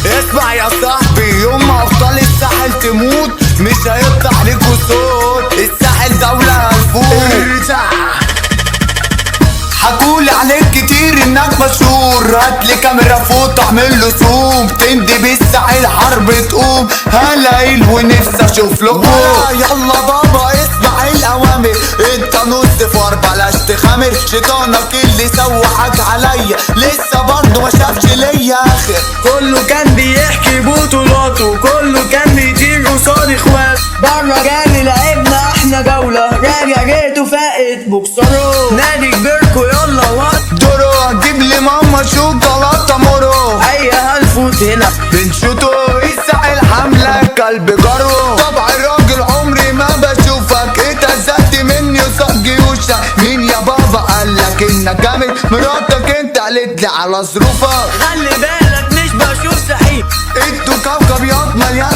اسمع يا صاحبي، يوم ما ابطال الساحل تموت مش هيطلع ليكوا صوت. الساحل دولة هنفوت. حكولي عليك كتير انك مشهور، هاتلي كاميرا فوق اعمل له زوم. تندي بالساحل حرب تقوم، هلاقيل ونفسي اشوف لكم. يلا بابا اسمع الاوامر، انت نص فار بلاش تخامر. شيطانك اللي سوحك عليا لسه برضه ما شافش ليا اخر. كله كان بيحكي بطولاته، كله كان بيطير قصاد اخواته. بره جالي لعبنا احنا جولة، راجع جيته فائت بوكسره. نادي كبيركو يلا وات دورو، هتجيب لي ماما شوكولاته مورو. ايوه هنفوت هنا بنشوتو الساحل حملة كلب جرو. طبع الراجل عمري ما بشوفك، اتهزقت مني وصق جيوشك. مين يا بابا قالك انك جامد؟ مراتك انت قالت لي على ظروفك. خلي بالك مش بشوف سحيب. انتوا كوكب ياض مليان